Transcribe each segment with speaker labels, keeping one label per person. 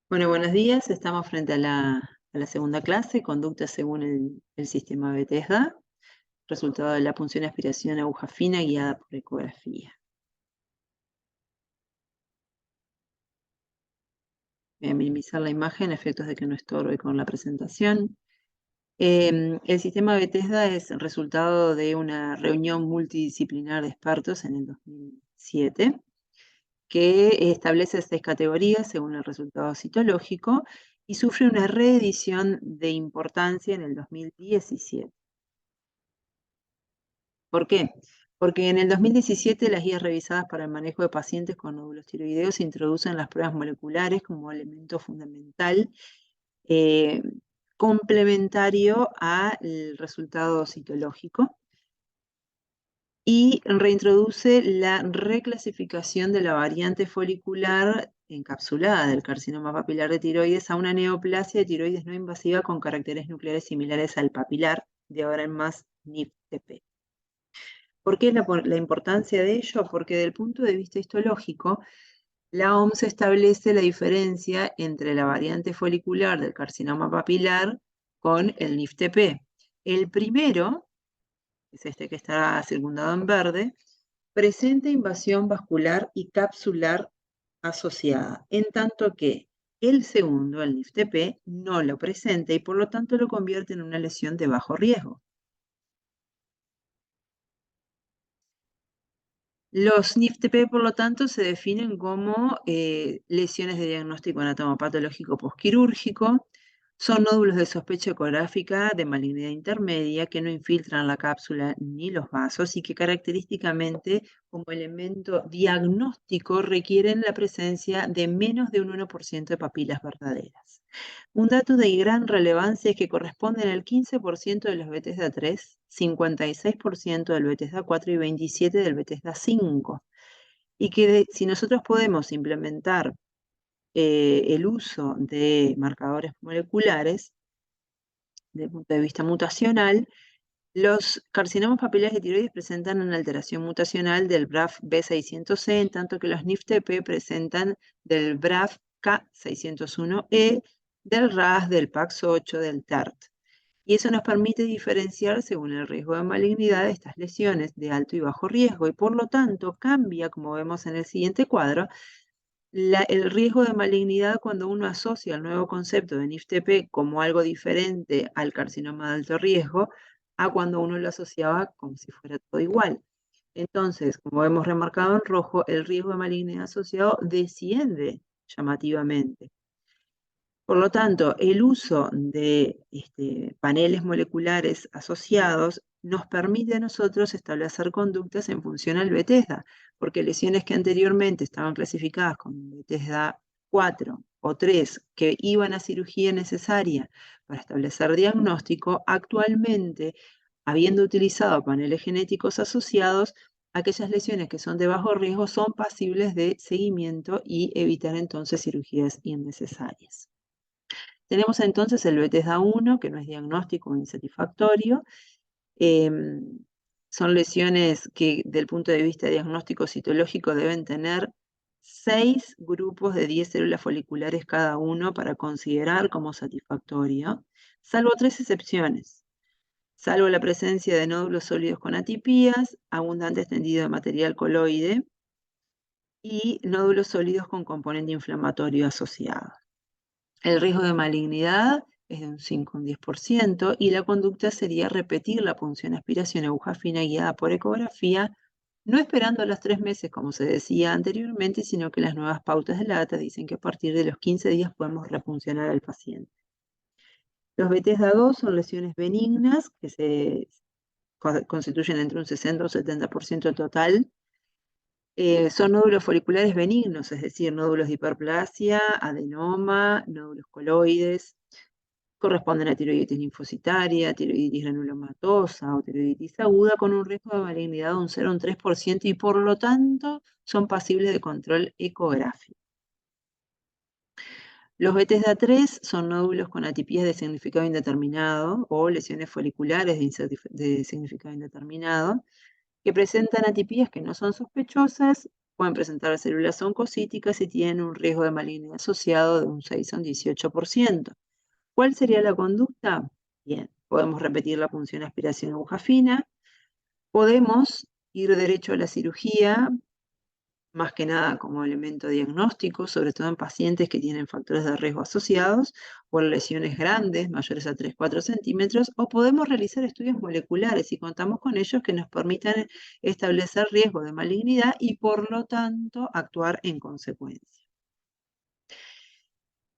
Speaker 1: Bueno, buenos días. Estamos frente a la segunda clase, conducta según el sistema Bethesda, resultado de la punción de aspiración aguja fina guiada por ecografía. Voy a minimizar la imagen, a efectos de que no estorbe con la presentación. El sistema Bethesda es el resultado de una reunión multidisciplinar de expertos en el 2007, que establece 6 categorías según el resultado citológico y sufre una reedición de importancia en el 2017. ¿Por qué? Porque en el 2017 las guías revisadas para el manejo de pacientes con nódulos tiroideos introducen las pruebas moleculares como elemento fundamental, eh, complementario al resultado citológico, y reintroduce la reclasificación de la variante folicular encapsulada del carcinoma papilar de tiroides a una neoplasia de tiroides no invasiva con caracteres nucleares similares al papilar, de ahora en más NIPTP. ¿Por qué la importancia de ello? Porque desde el punto de vista histológico, la OMS establece la diferencia entre la variante folicular del carcinoma papilar con el NIFTP. El primero, es este que está circundado en verde, presenta invasión vascular y capsular asociada, en tanto que el segundo, el NIFTP, no lo presenta y por lo tanto lo convierte en una lesión de bajo riesgo. Los NIFTP, por lo tanto, se definen como lesiones de diagnóstico anatomopatológico posquirúrgico. Son nódulos de sospecha ecográfica de malignidad intermedia que no infiltran la cápsula ni los vasos y que característicamente, como elemento diagnóstico, requieren la presencia de menos de un 1% de papilas verdaderas. Un dato de gran relevancia es que corresponden al 15% de los Bethesda 3, 56% del Bethesda 4 y 27% del Bethesda 5. Y que si nosotros podemos implementar el uso de marcadores moleculares, desde el punto de vista mutacional, los carcinomas papilares de tiroides presentan una alteración mutacional del BRAF B600E, en tanto que los NIFTP presentan del BRAF K601E, del RAS, del PAX8, del TART. Y eso nos permite diferenciar según el riesgo de malignidad de estas lesiones de alto y bajo riesgo, y por lo tanto cambia, como vemos en el siguiente cuadro, el riesgo de malignidad cuando uno asocia el nuevo concepto de NIFTP como algo diferente al carcinoma de alto riesgo, a cuando uno lo asociaba como si fuera todo igual. Entonces, como hemos remarcado en rojo, el riesgo de malignidad asociado desciende llamativamente. Por lo tanto, el uso de paneles moleculares asociados nos permite a nosotros establecer conductas en función al Bethesda, porque lesiones que anteriormente estaban clasificadas con Bethesda 4 o 3, que iban a cirugía necesaria para establecer diagnóstico, actualmente, habiendo utilizado paneles genéticos asociados, aquellas lesiones que son de bajo riesgo son pasibles de seguimiento y evitar entonces cirugías innecesarias. Tenemos entonces el Bethesda 1, que no es diagnóstico insatisfactorio. Son lesiones que, del punto de vista diagnóstico citológico, deben tener 6 grupos de 10 células foliculares cada uno para considerar como satisfactorio, salvo 3 excepciones. Salvo la presencia de nódulos sólidos con atipías, abundante extendido de material coloide y nódulos sólidos con componente inflamatorio asociado. El riesgo de malignidad es de un 5 a un 10% y la conducta sería repetir la punción aspiración aguja fina guiada por ecografía, no esperando a los 3 meses como se decía anteriormente, sino que las nuevas pautas de la ATA dicen que a partir de los 15 días podemos repuncionar al paciente. Los Bethesda 2 son lesiones benignas que se constituyen entre un 60 o 70% total. Son nódulos foliculares benignos, es decir, nódulos de hiperplasia, adenoma, nódulos coloides. Corresponden a tiroiditis linfocitaria, tiroiditis granulomatosa o tiroiditis aguda con un riesgo de malignidad de un 0 a un 3% y por lo tanto son pasibles de control ecográfico. Los Bethesda 3 son nódulos con atipías de significado indeterminado o lesiones foliculares de significado indeterminado que presentan atipías que no son sospechosas Pueden presentar células oncocíticas y tienen un riesgo de malignidad asociado de un 6 a un 18%. ¿Cuál sería la conducta? Bien, podemos repetir la punción aspiración aguja fina, podemos ir derecho a la cirugía, más que nada como elemento diagnóstico, sobre todo en pacientes que tienen factores de riesgo asociados o lesiones grandes, mayores a 3-4 centímetros, o podemos realizar estudios moleculares y contamos con ellos que nos permitan establecer riesgo de malignidad y por lo tanto actuar en consecuencia.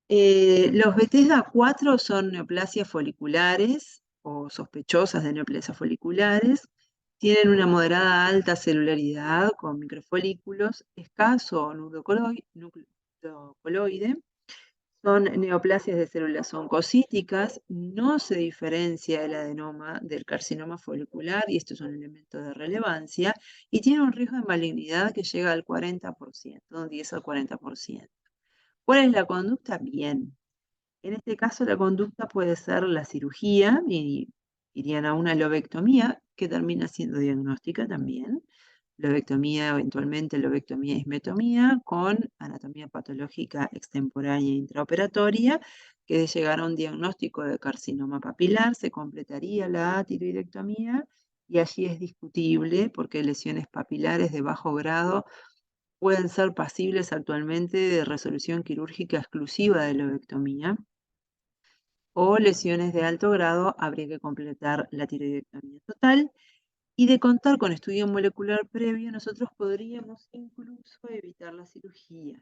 Speaker 1: Los Bethesda 4 son neoplasias foliculares o sospechosas de neoplasias foliculares. Tienen una moderada alta celularidad con microfolículos, escaso núcleo coloide. Son neoplasias de células oncocíticas. No se diferencia el adenoma del carcinoma folicular y esto es un elemento de relevancia. Y tiene un riesgo de malignidad que llega al 40%, un 10 al 40%. ¿Cuál es la conducta? Bien. En este caso, la conducta puede ser la cirugía, y irían a una lobectomía, que termina siendo diagnóstica también. Lobectomía, eventualmente lobectomía y ismetomía, con anatomía patológica extemporánea e intraoperatoria, que de llegar a un diagnóstico de carcinoma papilar, se completaría la tiroidectomía, y allí es discutible porque lesiones papilares de bajo grado pueden ser pasibles actualmente de resolución quirúrgica exclusiva de lobectomía, o lesiones de alto grado, habría que completar la tiroidectomía total. Y de contar con estudio molecular previo, nosotros podríamos incluso evitar la cirugía.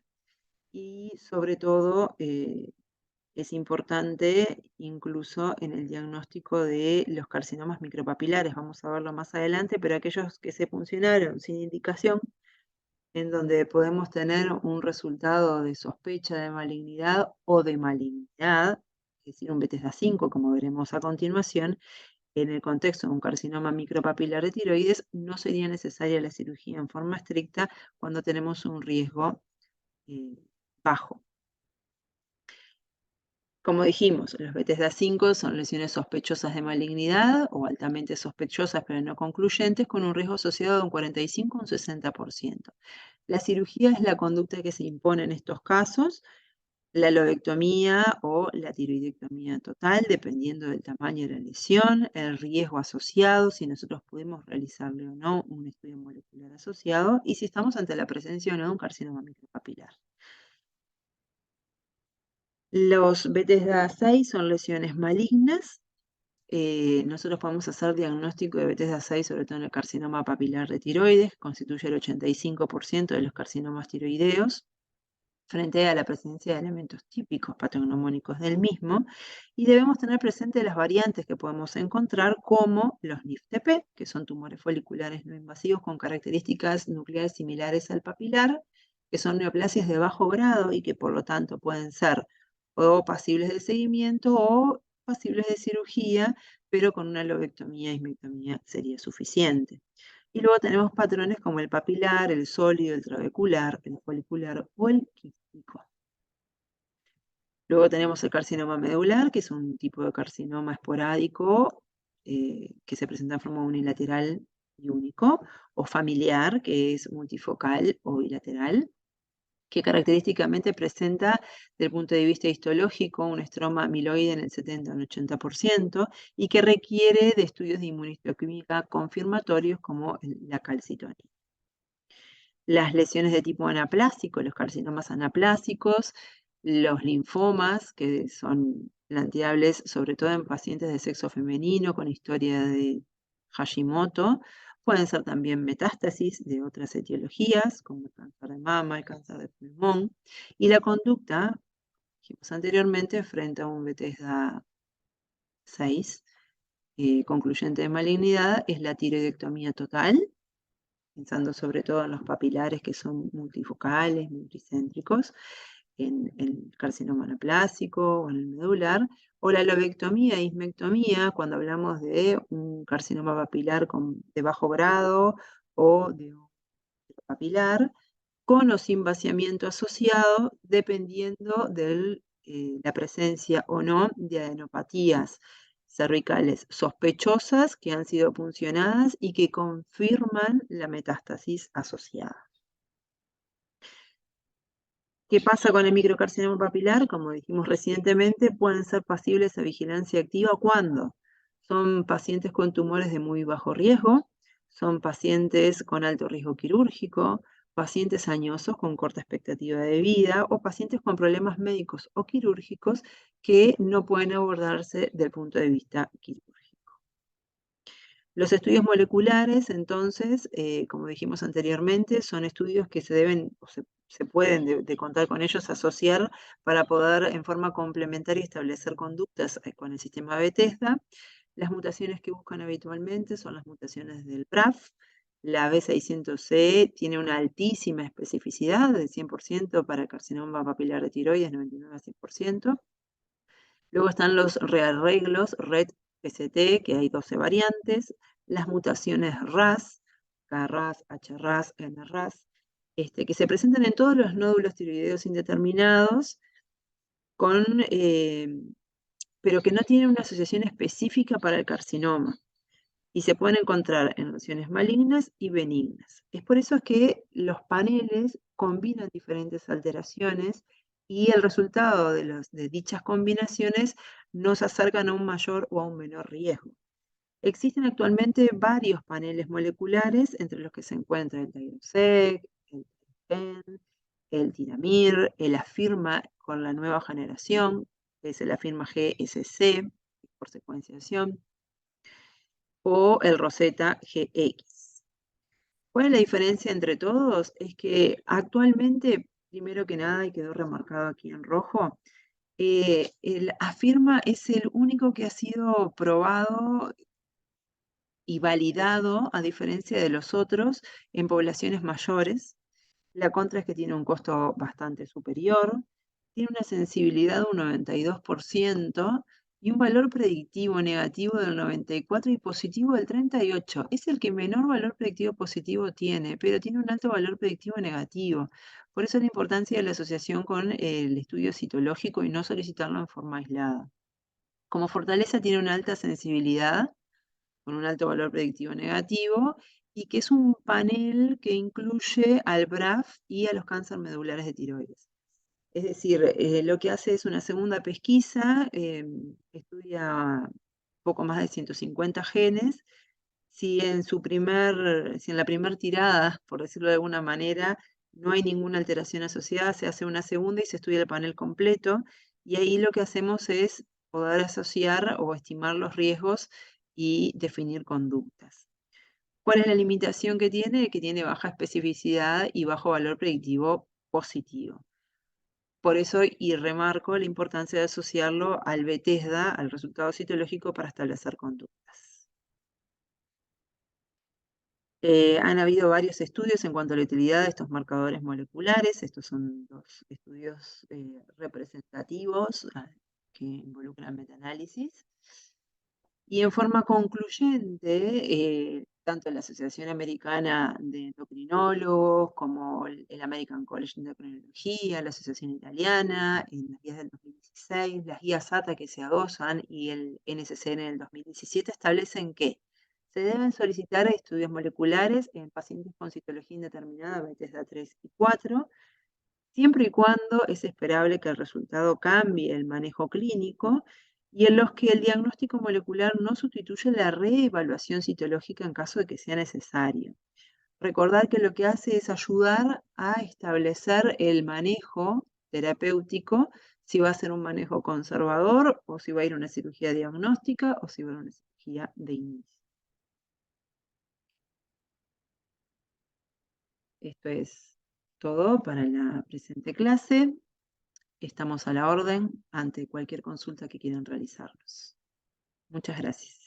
Speaker 1: Y sobre todo, es importante incluso en el diagnóstico de los carcinomas micropapilares, vamos a verlo más adelante, pero aquellos que se puncionaron sin indicación, en donde podemos tener un resultado de sospecha de malignidad o de malignidad, es decir, un Bethesda 5, como veremos a continuación, en el contexto de un carcinoma micropapilar de tiroides, no sería necesaria la cirugía en forma estricta cuando tenemos un riesgo bajo. Como dijimos, los Bethesda 5 son lesiones sospechosas de malignidad o altamente sospechosas pero no concluyentes, con un riesgo asociado de un 45 a un 60%. La cirugía es la conducta que se impone en estos casos, la lobectomía o la tiroidectomía total, dependiendo del tamaño de la lesión, el riesgo asociado, si nosotros pudimos realizarle o no un estudio molecular asociado, y si estamos ante la presencia o no de un carcinoma micropapilar. Los Bethesda 6 son lesiones malignas. Nosotros podemos hacer diagnóstico de Bethesda 6, sobre todo en el carcinoma papilar de tiroides, que constituye el 85% de los carcinomas tiroideos, frente a la presencia de elementos típicos patognomónicos del mismo, y debemos tener presente las variantes que podemos encontrar, como los NIFTP, que son tumores foliculares no invasivos con características nucleares similares al papilar, que son neoplasias de bajo grado y que por lo tanto pueden ser o pasibles de seguimiento o pasibles de cirugía, pero con una lobectomía y ismectomía sería suficiente. Y luego tenemos patrones como el papilar, el sólido, el trabecular, el folicular o el quístico. Luego tenemos el carcinoma medular, que es un tipo de carcinoma esporádico que se presenta en forma unilateral y único, o familiar, que es multifocal o bilateral, que característicamente presenta, desde el punto de vista histológico, un estroma amiloide en el 70 al 80% y que requiere de estudios de inmunohistoquímica confirmatorios como la calcitonina. Las lesiones de tipo anaplásico, los carcinomas anaplásicos, los linfomas, que son planteables sobre todo en pacientes de sexo femenino con historia de Hashimoto, pueden ser también metástasis de otras etiologías, como el cáncer de mama, el cáncer de pulmón, y la conducta, dijimos anteriormente, frente a un Bethesda 6, concluyente de malignidad, es la tiroidectomía total, pensando sobre todo en los papilares que son multifocales, multicéntricos, en el carcinoma anaplásico o en el medular, o la lobectomía e ismectomía cuando hablamos de un carcinoma papilar de bajo grado o de un papilar, con o sin vaciamiento asociado, dependiendo de la presencia o no de adenopatías cervicales sospechosas que han sido puncionadas y que confirman la metástasis asociada. ¿Qué pasa con el microcarcinoma papilar? Como dijimos recientemente, pueden ser pasibles a vigilancia activa cuando son pacientes con tumores de muy bajo riesgo, son pacientes con alto riesgo quirúrgico, pacientes añosos con corta expectativa de vida o pacientes con problemas médicos o quirúrgicos que no pueden abordarse del punto de vista quirúrgico. Los estudios moleculares, entonces, como dijimos anteriormente, son estudios que se deben o se pueden, de contar con ellos, asociar para poder en forma complementaria establecer conductas con el sistema Bethesda. Las mutaciones que buscan habitualmente son las mutaciones del BRAF. La B600C tiene una altísima especificidad de 100% para carcinoma papilar de tiroides, 99 a 100%. Luego están los rearreglos RET-PCT, que hay 12 variantes, las mutaciones RAS, KRAS, HRAS, NRAS, que se presentan en todos los nódulos tiroideos indeterminados, pero que no tienen una asociación específica para el carcinoma y se pueden encontrar en lesiones malignas y benignas. Es por eso que los paneles combinan diferentes alteraciones y el resultado de dichas combinaciones nos acercan a un mayor o a un menor riesgo. Existen actualmente varios paneles moleculares, entre los que se encuentra el Tyrosec, el TRIPTAN, el Tiramir, el Afirma con la nueva generación, que es el Afirma GSC, por secuenciación, o el Rosetta GX. ¿Cuál es la diferencia entre todos? Es que actualmente, primero que nada, y quedó remarcado aquí en rojo, el Afirma es el único que ha sido probado y validado, a diferencia de los otros, en poblaciones mayores. La contra es que tiene un costo bastante superior, tiene una sensibilidad de un 92% y un valor predictivo negativo del 94% y positivo del 38%. Es el que menor valor predictivo positivo tiene, pero tiene un alto valor predictivo negativo. Por eso la importancia de la asociación con el estudio citológico y no solicitarlo en forma aislada. Como fortaleza tiene una alta sensibilidad con un alto valor predictivo negativo, y que es un panel que incluye al BRAF y a los cánceres medulares de tiroides. Es decir, lo que hace es una segunda pesquisa, estudia poco más de 150 genes. Si en la primera tirada, por decirlo de alguna manera, no hay ninguna alteración asociada, se hace una segunda y se estudia el panel completo. Y ahí lo que hacemos es poder asociar o estimar los riesgos y definir conductas. ¿Cuál es la limitación que tiene? Que tiene baja especificidad y bajo valor predictivo positivo. Por eso, y remarco la importancia de asociarlo al Bethesda, al resultado citológico, para establecer conductas. Han habido varios estudios en cuanto a la utilidad de estos marcadores moleculares. Estos son dos estudios representativos que involucran metaanálisis. Y en forma concluyente, tanto la Asociación Americana de Endocrinólogos como el American College de Endocrinología, la Asociación Italiana, en las guías del 2016, las guías ATA que se adosan y el NSCN del 2017 establecen que se deben solicitar estudios moleculares en pacientes con citología indeterminada Bethesda 3 y 4, siempre y cuando es esperable que el resultado cambie el manejo clínico y en los que el diagnóstico molecular no sustituye la reevaluación citológica en caso de que sea necesario. Recordar que lo que hace es ayudar a establecer el manejo terapéutico, si va a ser un manejo conservador o si va a ir a una cirugía diagnóstica o si va a ir a una cirugía de inicio. Esto es todo para la presente clase. Estamos a la orden ante cualquier consulta que quieran realizarnos. Muchas gracias.